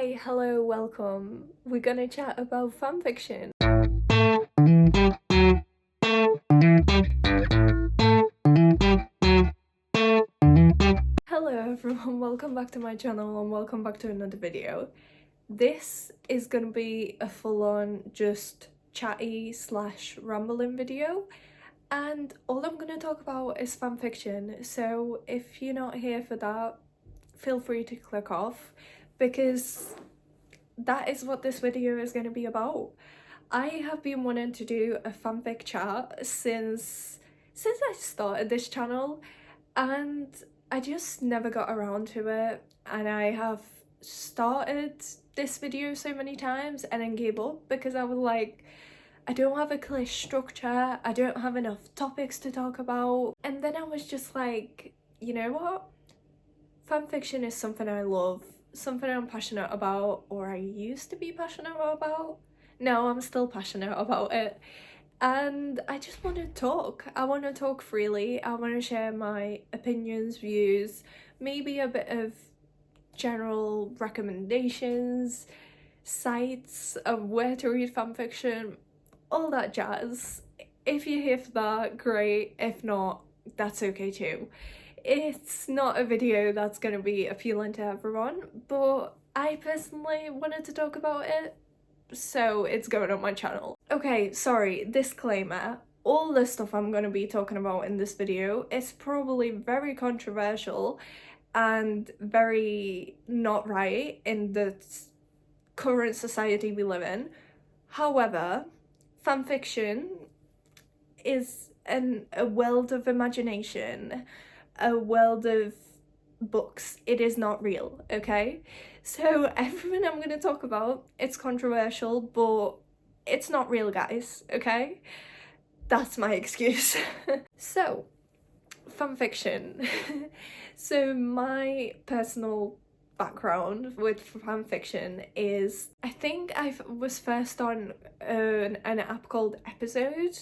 Hi, hello, welcome. We're gonna chat about fanfiction. Hello everyone, welcome back to my channel and welcome back to another video. This is gonna be a full-on just chatty / rambling video, and all I'm gonna talk about is fanfiction, so if you're not here for that, feel free to click off, because that is what this video is going to be about. I have been wanting to do a fanfic chat since I started this channel, and I just never got around to it, and I have started this video so many times and then gave up because I was like, I don't have a clear structure, I don't have enough topics to talk about. And then I was just like, you know what? Fanfiction is something I love, something I'm passionate about, or I used to be passionate about. No, I'm still passionate about it. And I just want to talk. I want to talk freely. I want to share my opinions, views, maybe a bit of general recommendations, sites of where to read fanfiction, all that jazz. If you're here for that, great. If not, that's okay too. It's not a video that's going to be appealing to everyone, but I personally wanted to talk about it, so it's going on my channel. Okay, sorry, disclaimer. All the stuff I'm going to be talking about in this video is probably very controversial and very not right in the current society we live in. However, fanfiction is a world of imagination, a world of books. It is not real, okay? So everything I'm going to talk about, it's controversial, but it's not real, guys, okay? That's my excuse. So, fanfiction. So my personal background with fanfiction is, I think I was first on an app called Episode,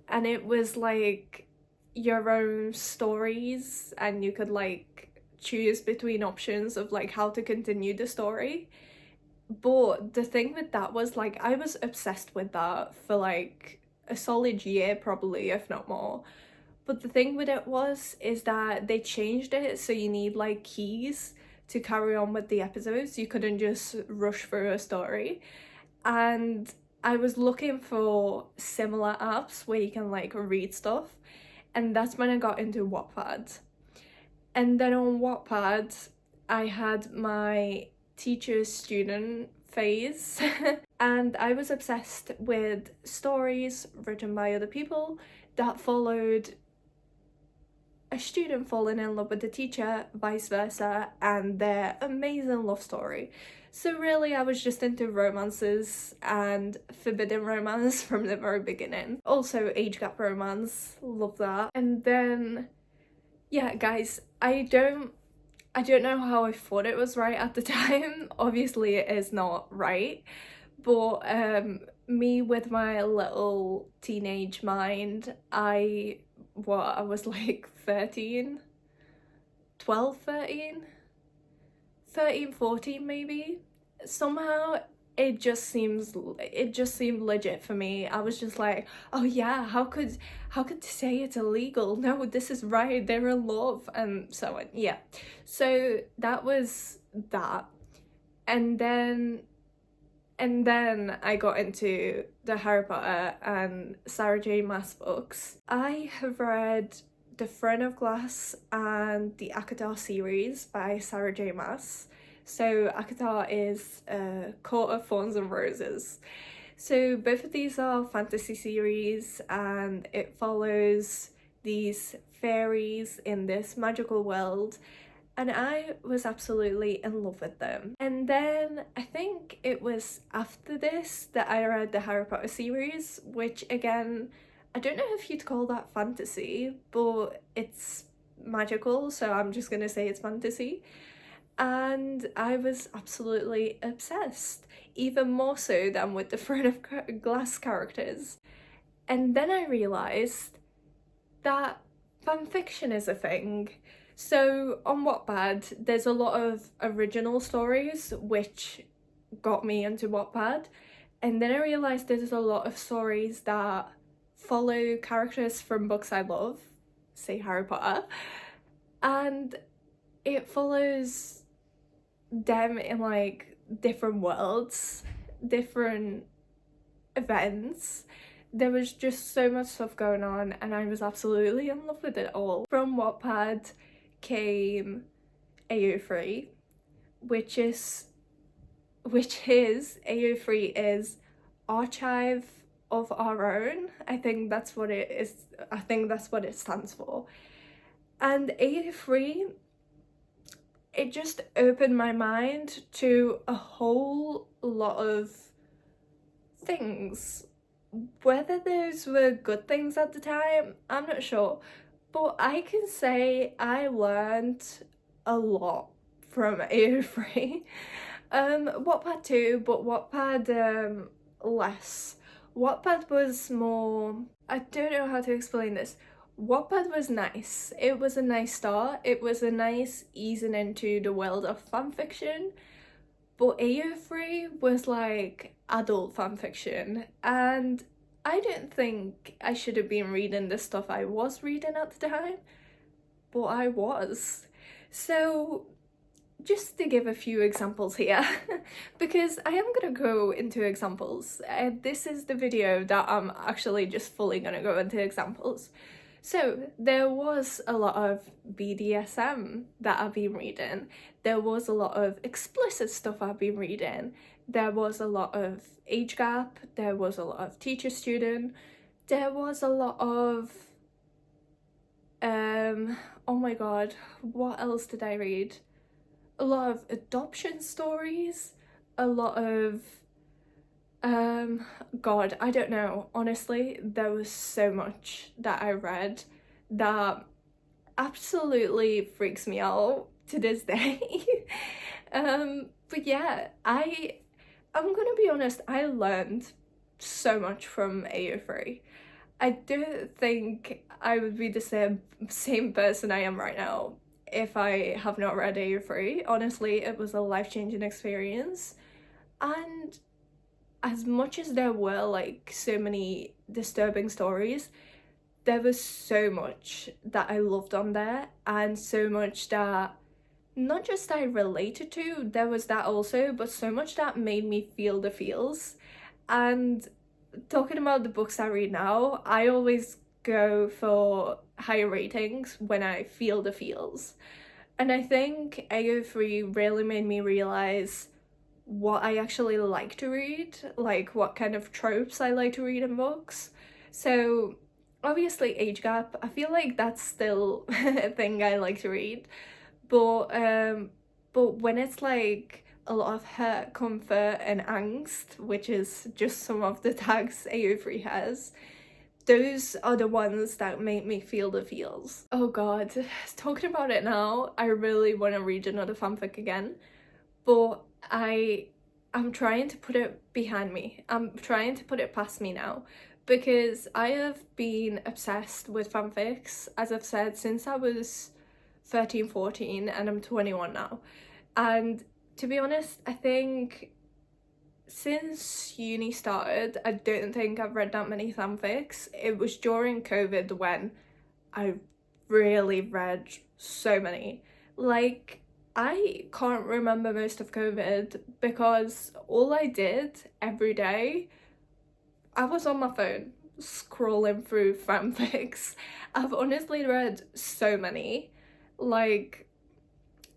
and it was like your own stories, and you could like choose between options of like how to continue the story. But the thing with that was, like, I was obsessed with that for like a solid year probably, if not more. But the thing with it is that they changed it so you need like keys to carry on with the episodes. You couldn't just rush through a story. And I was looking for similar apps where you can like read stuff, and that's when I got into Wattpad. And then on Wattpad, I had my teacher-student phase, and I was obsessed with stories written by other people that followed a student falling in love with the teacher, vice versa, and their amazing love story. So really, I was just into romances and forbidden romance from the very beginning. Also age gap romance, love that. And then, yeah, guys, I don't know how I thought it was right at the time. Obviously it is not right, but me with my little teenage mind, I was like 13, 14 maybe. Somehow it just seemed legit for me. I was just like, oh yeah, how could they say it's illegal? No, this is right, they're in love, and so on. Yeah, so that was that. And then I got into the Harry Potter and Sarah J Maas books. I have read The Throne of Glass and the ao3 series by Sarah J Maas. So ao3 is Court of Thorns and Roses. So both of these are fantasy series, and it follows these fairies in this magical world, and I was absolutely in love with them. And then I think it was after this that I read the Harry Potter series, which again, I don't know if you'd call that fantasy, but it's magical, so I'm just gonna say it's fantasy. And I was absolutely obsessed, even more so than with the Throne of Glass characters. And then I realised that fanfiction is a thing. So on Wattpad, there's a lot of original stories which got me into Wattpad. And then I realised there's a lot of stories that follow characters from books I love, say Harry Potter, and it follows them in like different worlds, different events. There was just so much stuff going on and I was absolutely in love with it all. From Wattpad came ao3, which is ao3 is archive of our own. I think that's what it is. I think that's what it stands for. And ao3, it just opened my mind to a whole lot of things. Whether those were good things at the time, I'm not sure, but I can say I learned a lot from ao3. Wattpad too, but Wattpad less. Wattpad was more, I don't know how to explain this. Wattpad was nice. It was a nice start. It was a nice easing into the world of fanfiction. But ao3 was like adult fanfiction, and I don't think I should have been reading the stuff I was reading at the time, but I was. So just to give a few examples here, because I am gonna go into examples. This is the video that I'm actually just fully gonna go into examples. So there was a lot of BDSM that I've been reading. There was a lot of explicit stuff I've been reading. There was a lot of age gap. There was a lot of teacher-student. There was a lot of, oh my god, what else did I read? A lot of adoption stories. A lot of, god, I don't know. Honestly, there was so much that I read that absolutely freaks me out to this day. But yeah, I'm gonna be honest, I learned so much from ao3. I don't think I would be the same person I am right now if I have not read ao3. Honestly, it was a life-changing experience, and as much as there were like so many disturbing stories, there was so much that I loved on there, and so much that not just I related to, there was that also, but so much that made me feel the feels. And talking about the books I read now, I always go for higher ratings when I feel the feels. And I think ao3 really made me realise what I actually like to read, like what kind of tropes I like to read in books. So obviously age gap, I feel like that's still a thing I like to read, but when it's like a lot of hurt, comfort and angst, which is just some of the tags ao3 has, those are the ones that make me feel the feels. Oh god, talking about it now, I really want to read another fanfic again, but I'm trying to put it behind me. I'm trying to put it past me now, because I have been obsessed with fanfics, as I've said, since I was 13, 14, and I'm 21 now. And to be honest, I think since uni started, I don't think I've read that many fanfics. It was during COVID when I really read so many. Like, I can't remember most of COVID because all I did every day, I was on my phone scrolling through fanfics. I've honestly read so many. Like,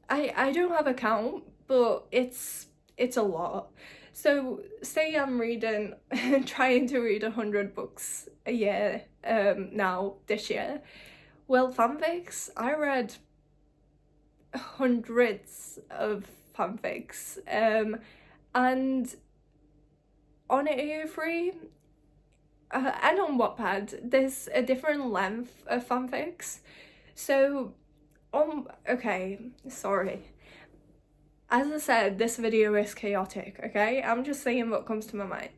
I don't have a count, but it's a lot. So say I'm reading, trying to read 100 books a year now, this year. Well, fanfics, I read hundreds of fanfics, and on ao3 and on Wattpad there's a different length of fanfics. So okay, sorry, as I said, this video is chaotic, okay? I'm just saying what comes to my mind.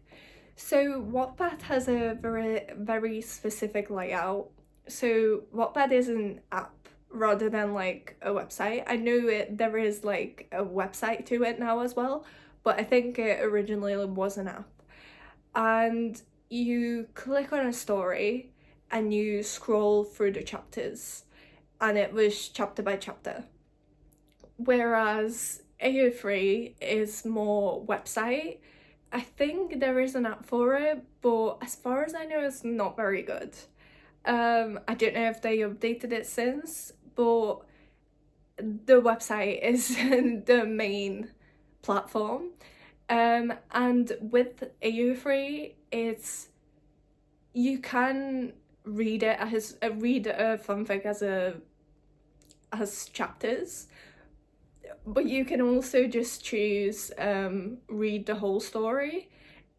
So Wattpad has a very specific layout. So Wattpad is an app rather than like a website. I know there is like a website to it now as well, but I think it originally was an app. And you click on a story and you scroll through the chapters, and it was chapter by chapter. Whereas ao3 is more website. I think there is an app for it, but as far as I know, it's not very good. I don't know if they updated it since, but the website is the main platform. And with ao3, it's, you can read it as read a fanfic as chapters, but you can also just choose read the whole story,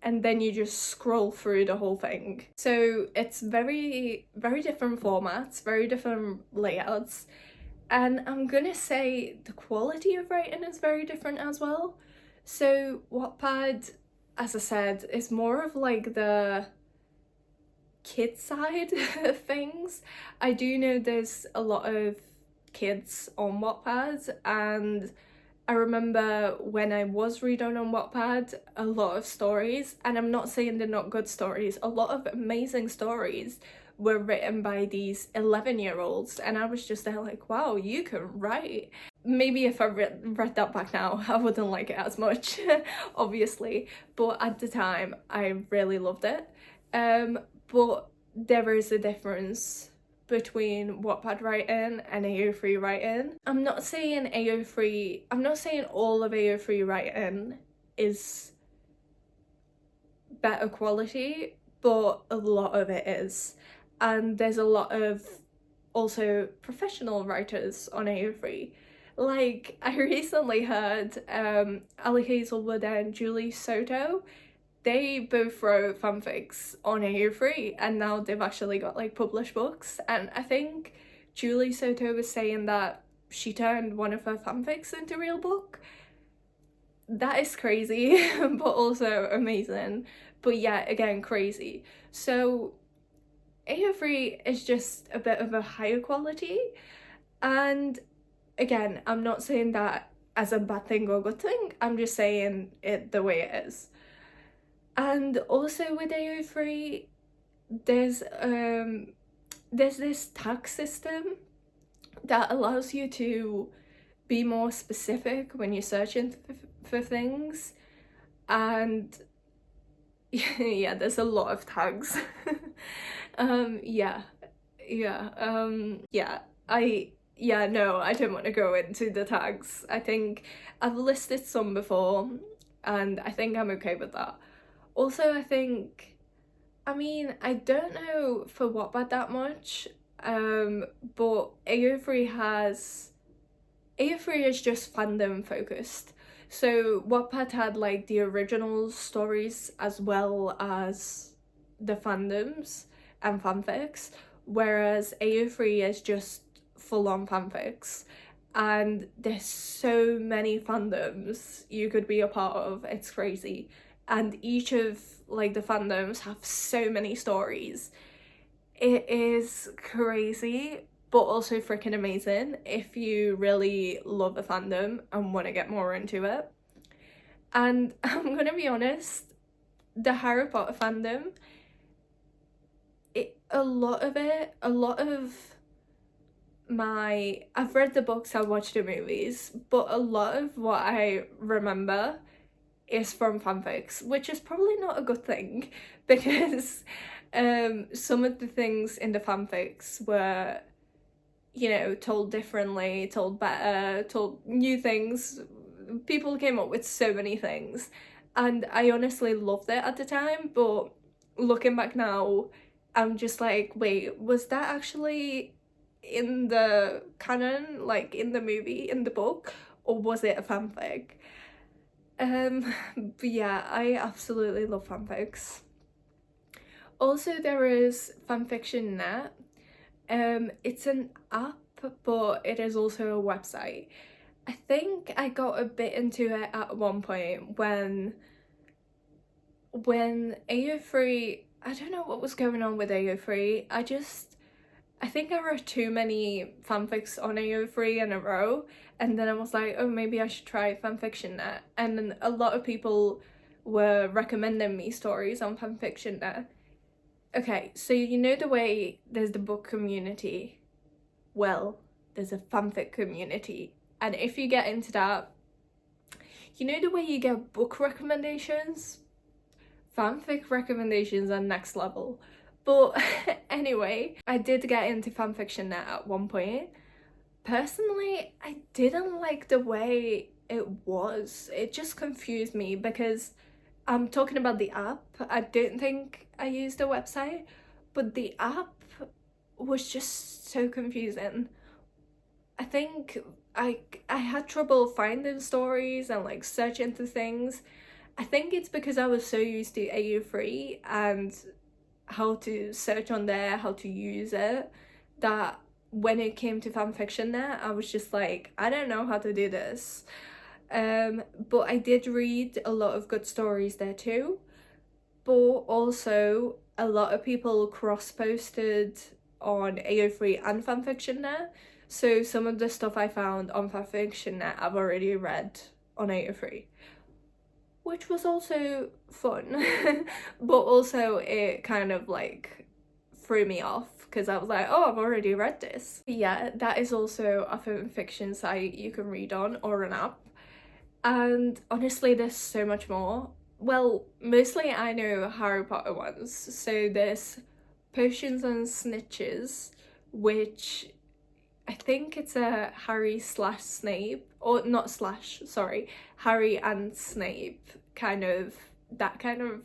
and then you just scroll through the whole thing. So it's very different formats, very different layouts, and I'm gonna say the quality of writing is very different as well. So Wattpad, as I said, is more of like the kid side of things. I do know there's a lot of kids on Wattpad, and I remember when I was reading on Wattpad, a lot of stories, and I'm not saying they're not good stories, a lot of amazing stories were written by these 11-year-olds, and I was just there like, wow, you can write. Maybe if I read that back now, I wouldn't like it as much, obviously, but at the time, I really loved it. But there is a difference between Wattpad writing and ao3 writing. I'm not saying all of ao3 writing is better quality, but a lot of it is. And there's a lot of also professional writers on ao3. Like, I recently heard Ali Hazelwood and Julie Soto, they both wrote fanfics on ao3, and now they've actually got like published books. And I think Julie Soto was saying that she turned one of her fanfics into a real book. That is crazy, but also amazing. But yeah, again, crazy. So ao3 is just a bit of a higher quality, and again, I'm not saying that as a bad thing or good thing, I'm just saying it the way it is. And also with ao3, there's this tag system that allows you to be more specific when you're searching for things, and yeah, there's a lot of tags. No, I don't want to go into the tags. I think I've listed some before, and I think I'm okay with that. Also, I think, I mean, I don't know for Wattpad that much, but ao3 is just fandom focused. So Wattpad had like the original stories as well as the fandoms and fanfics, whereas ao3 is just full-on fanfics. And there's so many fandoms you could be a part of, it's crazy. And each of like the fandoms have so many stories. It is crazy, but also freaking amazing if you really love the fandom and want to get more into it. And I'm gonna be honest, the Harry Potter fandom, I've read the books, I've watched the movies, but a lot of what I remember is from fanfics, which is probably not a good thing, because some of the things in the fanfics were, you know, told differently, told better, told new things. People came up with so many things, and I honestly loved it at the time, but looking back now, I'm just like, wait, was that actually in the canon, like in the movie, in the book, or was it a fanfic? But yeah, I absolutely love fanfics. Also, there is fanfiction.net. It's an app, but it is also a website. I think I got a bit into it at one point when ao3, I don't know what was going on with ao3. I think I wrote too many fanfics on ao3 in a row, and then I was like, oh, maybe I should try fanfiction net. And then a lot of people were recommending me stories on fanfiction net. Okay, so you know the way there's the book community? Well, there's a fanfic community. And if you get into that, you know the way you get book recommendations? Fanfic recommendations are next level. But anyway, I did get into fanfiction net at one point. Personally, I didn't like the way it was. It just confused me because I'm talking about the app. I don't think I used the website, but the app was just so confusing. I think I had trouble finding stories and like searching for things. I think it's because I was so used to ao3 and how to search on there, how to use it, that when it came to fanfiction there, I was just like, I don't know how to do this. But I did read a lot of good stories there too. But also a lot of people cross-posted on ao3 and fanfiction net. So some of the stuff I found on fanfiction net I've already read on ao3. Which was also fun, but also it kind of like threw me off because I was like, oh, I've already read this. But yeah, that is also a fanfiction site you can read on, or an app. And honestly, there's so much more. Well, mostly I know Harry Potter ones. So there's Potions and Snitches, which I think it's a Harry slash Snape, or not slash, sorry, Harry and Snape kind of, that kind of,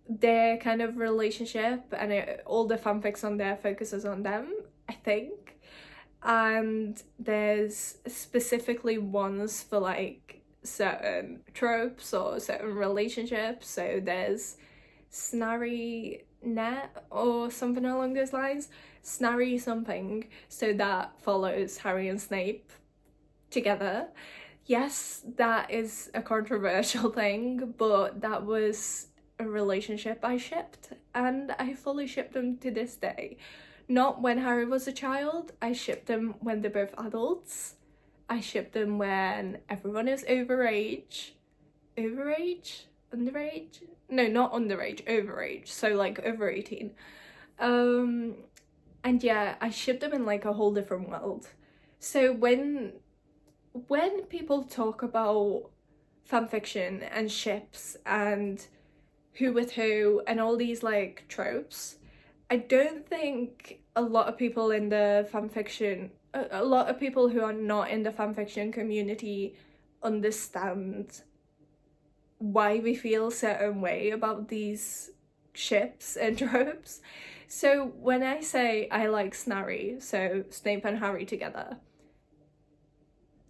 their kind of relationship, and all the fanfics on there focuses on them, I think. And there's specifically ones for like certain tropes or certain relationships. So there's Snarry net or something along those lines, Snarry something, so that follows Harry and Snape together. Yes, that is a controversial thing, but that was a relationship I shipped, and I fully ship them to this day. Not when Harry was a child, I shipped them when they're both adults. I shipped them when everyone is overage? Underage? No, not underage, overage, so like over 18. And yeah, I shipped them in like a whole different world. So when people talk about fanfiction and ships and who with who and all these like tropes, I don't think a lot of people in the fanfiction, a lot of people who are not in the fanfiction community understand why we feel a certain way about these ships and tropes. So when I say I like Snarry, so Snape and Harry together,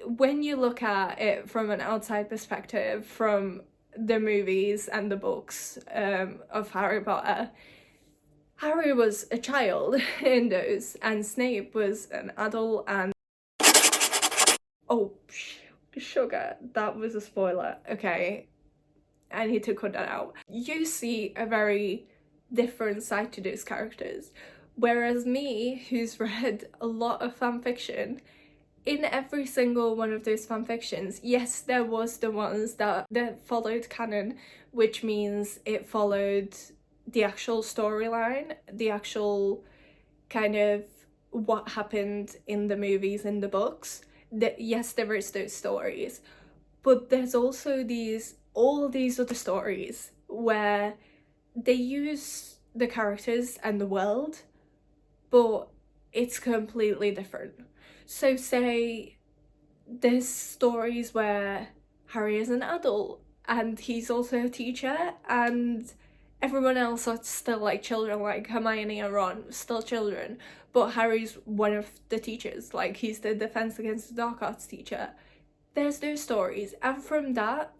when you look at it from an outside perspective, from the movies and the books of Harry Potter, Harry was a child in those, and Snape was an adult. And oh, sugar, that was a spoiler. Okay, I need to cut that out. You see a very different side to those characters, whereas me, who's read a lot of fanfiction, in every single one of those fanfictions, yes, there was the ones that followed canon, which means it followed the actual storyline, the actual kind of what happened in the movies, in the books. Yes, there is those stories, but there's also all these other stories where they use the characters and the world, but it's completely different. So say there's stories where Harry is an adult and he's also a teacher, and everyone else are still like children, like Hermione and Ron, still children, but Harry's one of the teachers, like he's the Defense Against the Dark Arts teacher. There's those stories, and from that,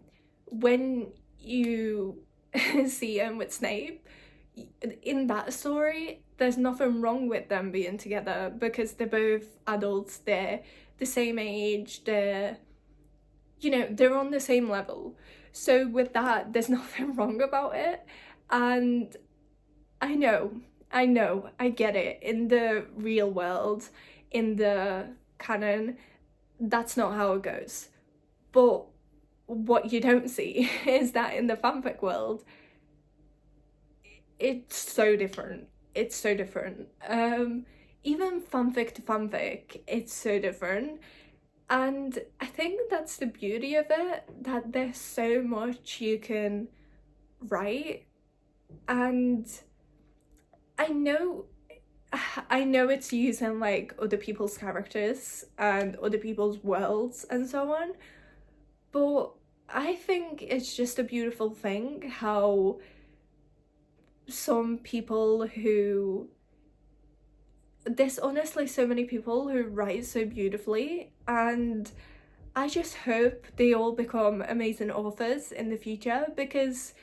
when you see him with Snape, in that story, there's nothing wrong with them being together because they're both adults, they're the same age, they're on the same level. So with that, there's nothing wrong about it. And I know I know, I get it. In the real world, in the canon, that's not how it goes. But what you don't see is that in the fanfic world, it's so different. It's so different. Even fanfic to fanfic, it's so different. And I think that's the beauty of it, that there's so much you can write. And I know it's using like other people's characters and other people's worlds and so on, but I think it's just a beautiful thing how some people who, there's honestly so many people who write so beautifully, and I just hope they all become amazing authors in the future, because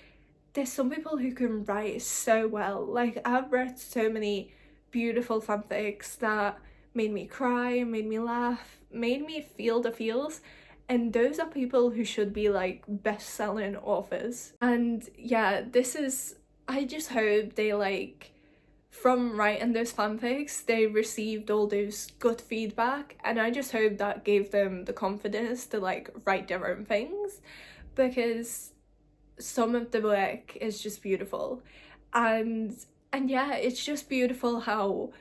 there's some people who can write so well. Like, I've read so many beautiful fanfics that made me cry, made me laugh, made me feel the feels, and those are people who should be like best-selling authors. And yeah, I just hope they, like, from writing those fanfics, they received all those good feedback, and I just hope that gave them the confidence to like write their own things, because some of the work is just beautiful. And yeah, it's just beautiful how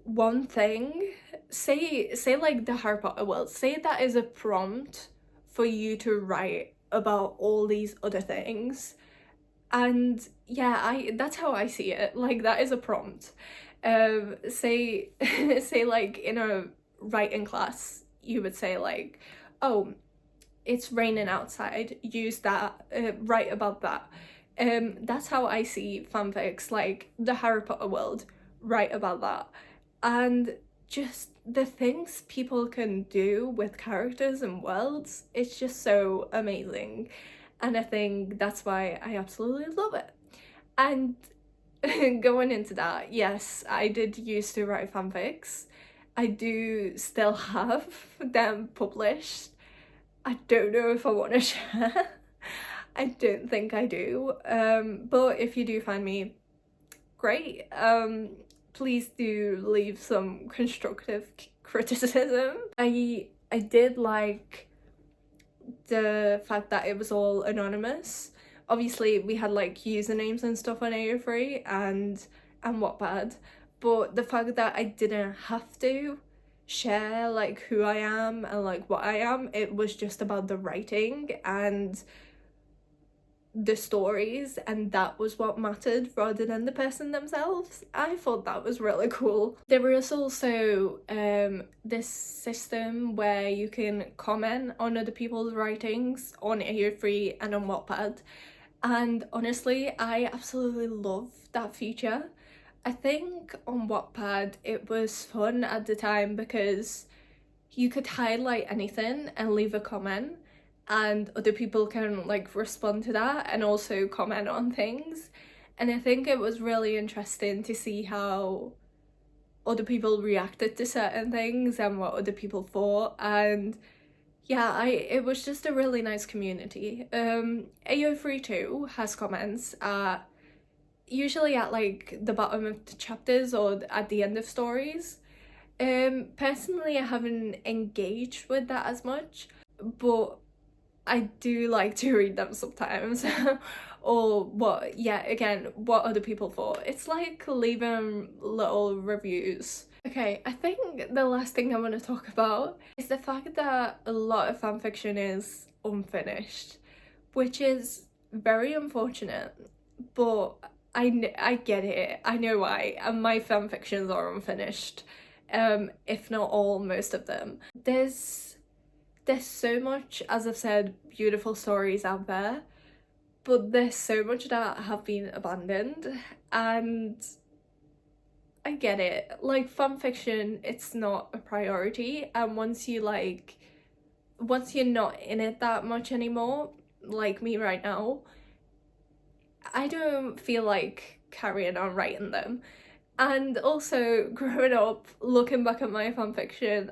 one thing, say like the Harry Potter world, say that is a prompt for you to write about all these other things. And yeah, that's how I see it. Like, that is a prompt. Say say like in a writing class, you would say like, oh, it's raining outside, use that, write about that. That's how I see fanfics, like the Harry Potter world, write about that. And just the things people can do with characters and worlds, it's just so amazing. And I think that's why I absolutely love it. And going into that, yes, I did used to write fanfics. I do still have them published. I don't know if I want to share. I don't think I do. But if you do find me, great. Please do leave some constructive criticism. I did like the fact that it was all anonymous. Obviously, we had like usernames and stuff on ao3 and wattpad, but the fact that I didn't have to share like who I am and like what I am, it was just about the writing and the stories, and that was what mattered rather than the person themselves. I thought that was really cool. There is also this system where you can comment on other people's writings on ao3 and on wattpad, and honestly I absolutely love that feature. I think on Wattpad it was fun at the time because you could highlight anything and leave a comment, and other people can like respond to that and also comment on things. And I think it was really interesting to see how other people reacted to certain things and what other people thought. And yeah, it was just a really nice community. ao3 too has comments usually at like the bottom of the chapters or at the end of stories. Personally, I haven't engaged with that as much, but I do like to read them sometimes. Or what other people thought. It's like leaving little reviews. Okay, I think the last thing I want to talk about is the fact that a lot of fanfiction is unfinished, which is very unfortunate, but I get it. I know why, and my fanfictions are unfinished, if not all, most of them. There's so much, as I've said, beautiful stories out there, but there's so much that have been abandoned, and I get it. Like, fanfiction, it's not a priority, and once you're not in it that much anymore, like me right now, I don't feel like carrying on writing them. And also, growing up, looking back at my fanfiction,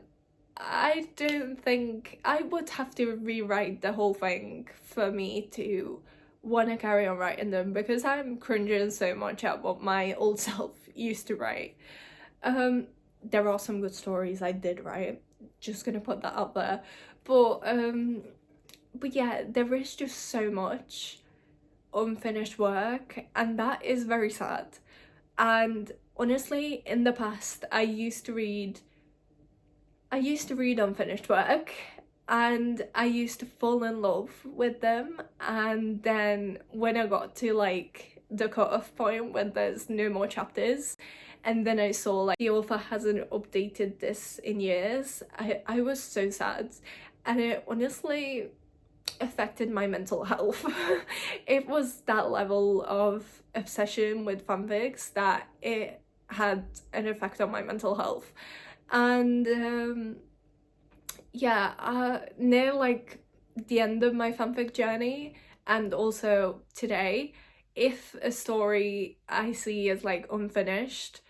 I don't think I would have to rewrite the whole thing for me to want to carry on writing them because I'm cringing so much at what my old self used to write. There are some good stories I did write, just gonna put that out there, but yeah, there is just so much unfinished work, and that is very sad. And honestly, in the past, I used to read unfinished work, and I used to fall in love with them, and then when I got to like the cut-off point when there's no more chapters, and then I saw like the author hasn't updated this in years, I was so sad, and it honestly affected my mental health. It was that level of obsession with fanfics that it had an effect on my mental health. And yeah, near like the end of my fanfic journey, and also today, if a story I see as like unfinished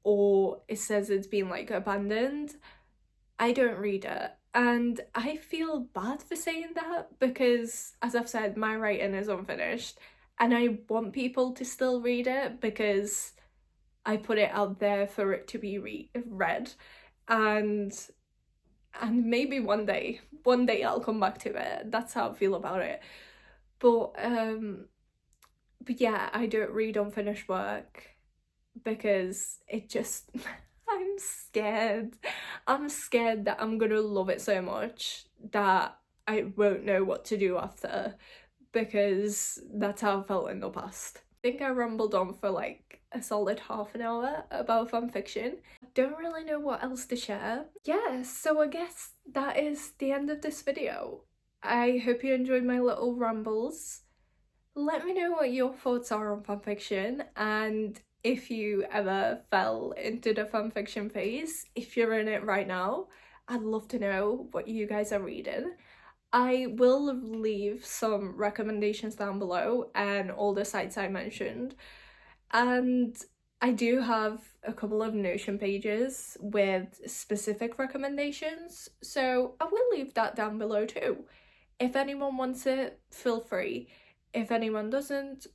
or it says it's been like abandoned, I don't read it. And I feel bad for saying that because, as I've said, my writing is unfinished and I want people to still read it because I put it out there for it to be read. And maybe one day I'll come back to it. That's how I feel about it. But yeah, I don't read unfinished work because it just I'm scared that I'm gonna love it so much that I won't know what to do after, because that's how I felt in the past. I think I rambled on for like a solid half an hour about fanfiction. Don't really know what else to share. Yeah, so I guess that is the end of this video. I hope you enjoyed my little rambles. Let me know what your thoughts are on fanfiction, and if you ever fell into the fanfiction phase, if you're in it right now, I'd love to know what you guys are reading. I will leave some recommendations down below and all the sites I mentioned, and I do have a couple of Notion pages with specific recommendations, so I will leave that down below too. If anyone wants it, feel free. If anyone doesn't,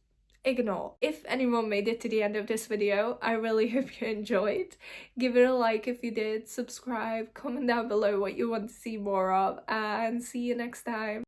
ignore. If anyone made it to the end of this video, I really hope you enjoyed. Give it a like if you did, subscribe, comment down below what you want to see more of, and see you next time.